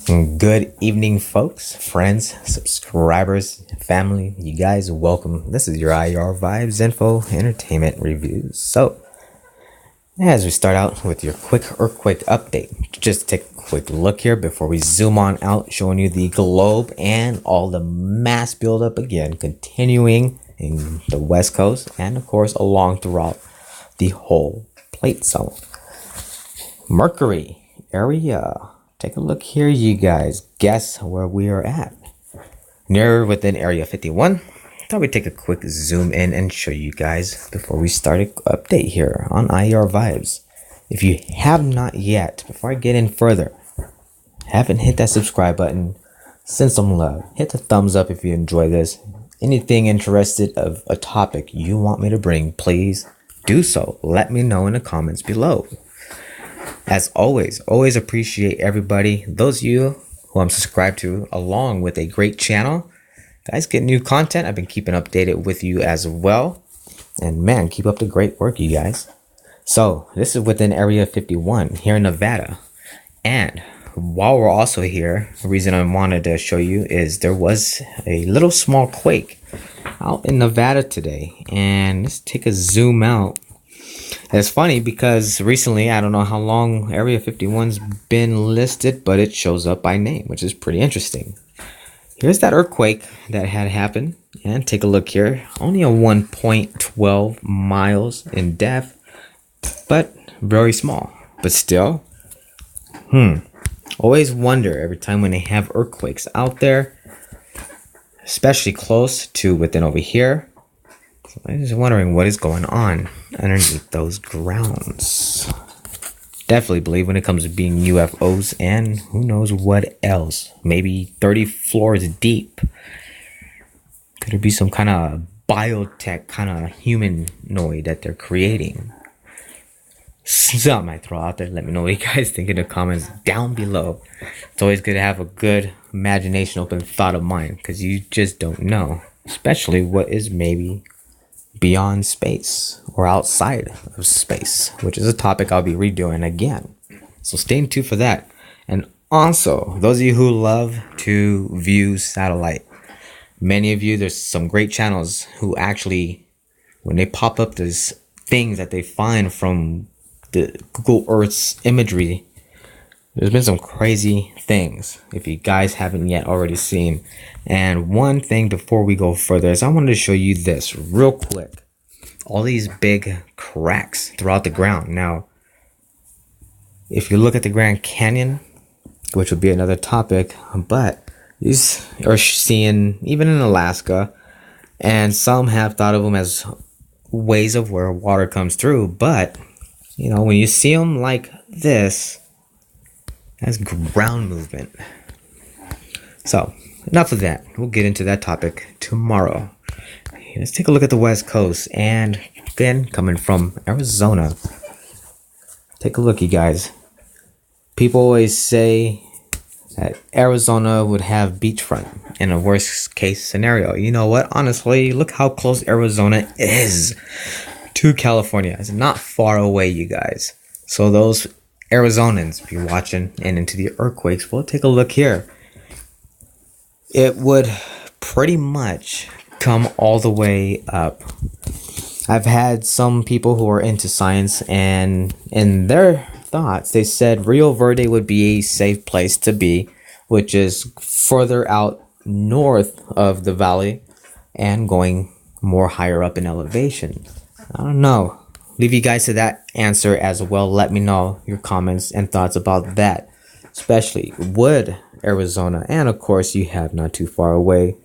Good evening, folks, friends, subscribers, family. You guys, welcome. This is your IR Vibes Info Entertainment Reviews. So, as we start out with your quick update, just take a quick look here before we zoom on out, showing you the globe and all the mass buildup again, continuing in the West Coast and, of course, along throughout the whole plate zone. Mercury area. Take a look here, you guys. Guess where we are at. Near within Area 51. Thought we'd take a quick zoom in and show you guys before we start an update here on IR Vibes. If you have not yet, before I get in further, haven't hit that subscribe button, send some love. Hit the thumbs up if you enjoy this. Anything interested of a topic you want me to bring, please do so. Let me know in the comments below. As always appreciate everybody, those of you who I'm subscribed to, along with a great channel. Guys, get new content. I've been keeping updated with you as well. And man, keep up the great work, you guys. So this is within Area 51 here in Nevada. And while we're also here, the reason I wanted to show you is there was a little small quake out in Nevada today. And let's take a zoom out. It's funny because recently, I don't know how long Area 51's been listed, but it shows up by name, which is pretty interesting. Here's that earthquake that had happened. And take a look here. Only a 1.12 miles in depth, but very small. But still, always wonder every time when they have earthquakes out there, especially close to within over here. I'm just wondering what is going on underneath those grounds. Definitely believe when it comes to being UFOs and who knows what else. Maybe 30 floors deep. Could it be some kind of biotech kind of humanoid that they're creating? Something I throw out there. Let me know what you guys think in the comments down below. It's always good to have a good imagination, open thought of mind, because you just don't know. Especially what is maybe beyond space or outside of space, which is a topic I'll be redoing again. So stay tuned for that. And also, those of you who love to view satellite, many of you, there's some great channels who actually, when they pop up, there's things that they find from the Google Earth's imagery. There's been some crazy things if you guys haven't yet already seen. And one thing before we go further is I wanted to show you this real quick. All these big cracks throughout the ground. Now, if you look at the Grand Canyon, which would be another topic, but these are seen even in Alaska, and some have thought of them as ways of where water comes through. But, you know, when you see them like this, that's ground movement. So, enough of that. We'll get into that topic tomorrow. Let's take a look at the West Coast. And again, coming from Arizona. Take a look, you guys. People always say that Arizona would have beachfront in a worst case scenario. You know what? Honestly, look how close Arizona is to California. It's not far away, you guys. So those Arizonans, if you're watching and into the earthquakes, we'll take a look here. It would pretty much come all the way up. I've had some people who are into science, and in their thoughts, they said Rio Verde would be a safe place to be, which is further out north of the valley and going more higher up in elevation. I don't know. Leave you guys to that answer as well. Let me know your comments and thoughts about that. Especially would Arizona, and of course you have not too far away.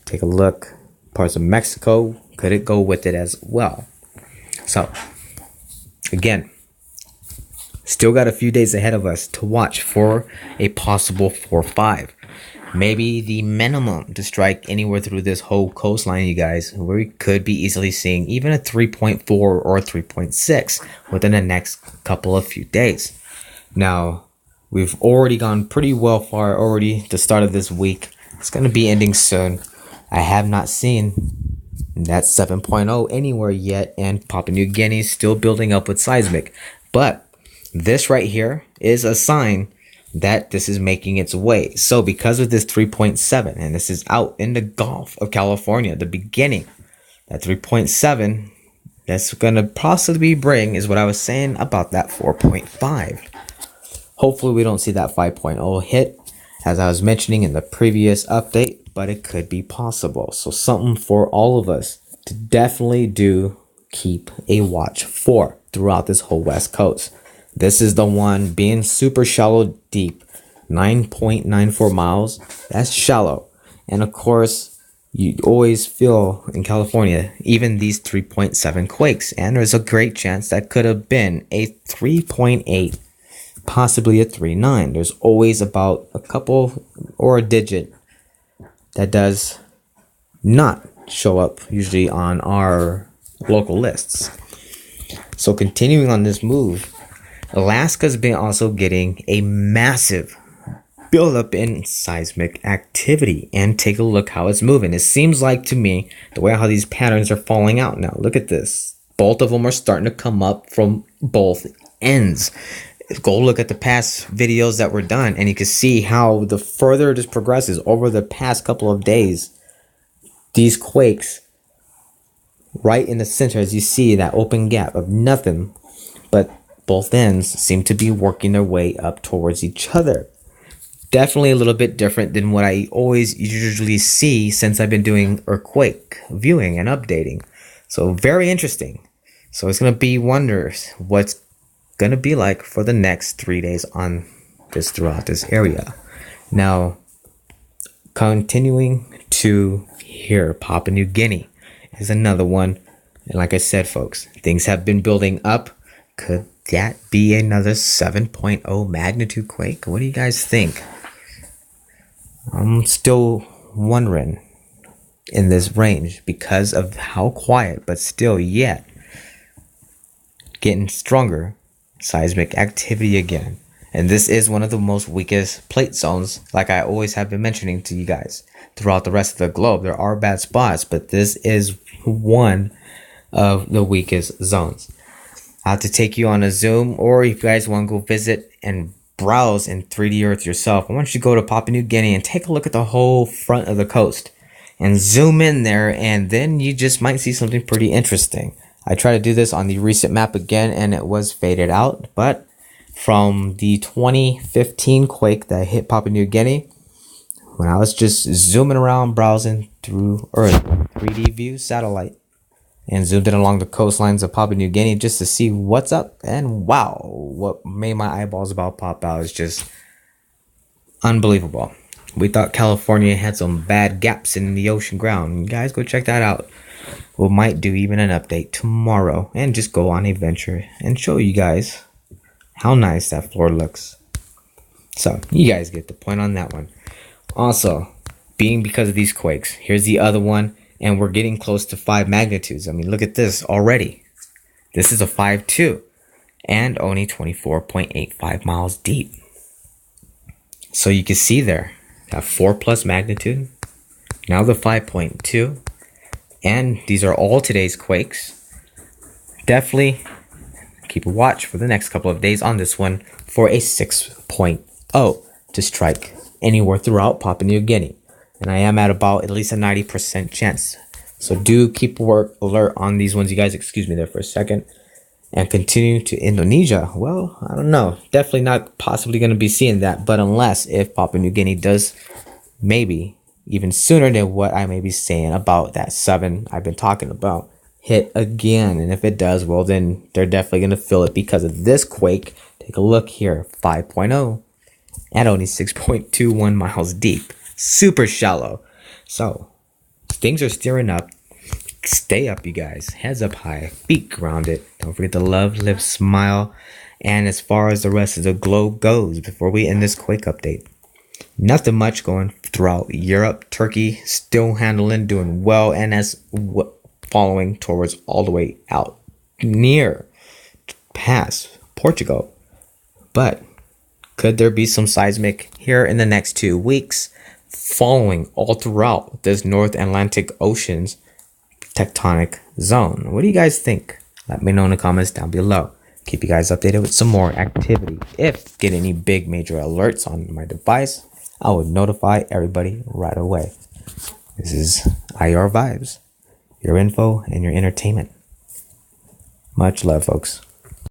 Take a look. Parts of Mexico. Could it go with it as well? So, again, still got a few days ahead of us to watch for a possible 4-5. Maybe the minimum to strike anywhere through this whole coastline, you guys, where we could be easily seeing even a 3.4 or 3.6 within the next couple of few days. Now, we've already gone pretty well far already. The start of this week, it's going to be ending soon. I have not seen that 7.0 anywhere yet, and Papua New Guinea is still building up with seismic. But this right here is a sign that this is making its way. So because of this 3.7, and this is out in the Gulf of California, the beginning, that 3.7, that's going to possibly bring, is what I was saying about that 4.5. Hopefully we don't see that 5.0 hit, as I was mentioning in the previous update, but it could be possible. So something for all of us to definitely do keep a watch for throughout this whole West Coast. This is the one being super shallow deep, 9.94 miles. That's shallow. And of course, you always feel in California, even these 3.7 quakes. And there's a great chance that could have been a 3.8, possibly a 3.9. There's always about a couple or a digit that does not show up usually on our local lists. So continuing on this move, Alaska's been also getting a massive buildup in seismic activity, and take a look how it's moving. It seems like to me the way how these patterns are falling out now. Look at this. Both of them are starting to come up from both ends. Go look at the past videos that were done, and you can see how the further this progresses over the past couple of days, these quakes right in the center, as you see that open gap of nothing, but both ends seem to be working their way up towards each other. Definitely a little bit different than what I always usually see since I've been doing earthquake viewing and updating. So very interesting. So it's going to be wonders what's going to be like for the next 3 days on this throughout this area. Now, continuing to here, Papua New Guinea is another one. And like I said, folks, things have been building up. Could that be another 7.0 magnitude quake? What do you guys think? I'm still wondering in this range because of how quiet, but still yet getting stronger seismic activity again. And this is one of the most weakest plate zones, like I always have been mentioning to you guys. Throughout the rest of the globe, there are bad spots, but this is one of the weakest zones. I'll have to take you on a Zoom, or if you guys want to go visit and browse in 3D Earth yourself, I want you to go to Papua New Guinea and take a look at the whole front of the coast and zoom in there, and then you just might see something pretty interesting. I tried to do this on the recent map again, and it was faded out, but from the 2015 quake that hit Papua New Guinea, when I was just zooming around, browsing through Earth 3D view satellite, and zoomed in along the coastlines of Papua New Guinea just to see what's up, and wow, what made my eyeballs about pop out is just unbelievable. We thought California had some bad gaps in the ocean ground. You guys go check that out. We might do even an update tomorrow and just go on a venture and show you guys how nice that floor looks. So you guys get the point on that one. Also, being because of these quakes, here's the other one, and we're getting close to 5 magnitudes. I mean, look at this already. This is a 5.2 and only 24.85 miles deep. So you can see there, that 4+ magnitude, now the 5.2, and these are all today's quakes. Definitely keep a watch for the next couple of days on this one for a 6.0 to strike anywhere throughout Papua New Guinea. And I am at least a 90% chance. So do keep alert on these ones, you guys. Excuse me there for a second. And continue to Indonesia. Well, I don't know. Definitely not possibly going to be seeing that. But unless if Papua New Guinea does, maybe even sooner than what I may be saying about that 7 I've been talking about, hit again. And if it does, well, then they're definitely going to feel it because of this quake. Take a look here. 5.0 at only 6.21 miles deep. Super shallow. So things are steering up. Stay up, you guys. Heads up high. Feet grounded. Don't forget to love, live, smile. And as far as the rest of the globe goes, before we end this quick update, nothing much going throughout Europe. Turkey still handling, doing well, and as following towards all the way out near past Portugal. But could there be some seismic here in the next 2 weeks, following all throughout this North Atlantic Ocean's tectonic zone? What do you guys think? Let me know in the comments down below. keep you guys updated with some more activity. If get any big major alerts on my device, I would notify everybody right away. This is IR Vibes, your info and your entertainment. Much love, folks.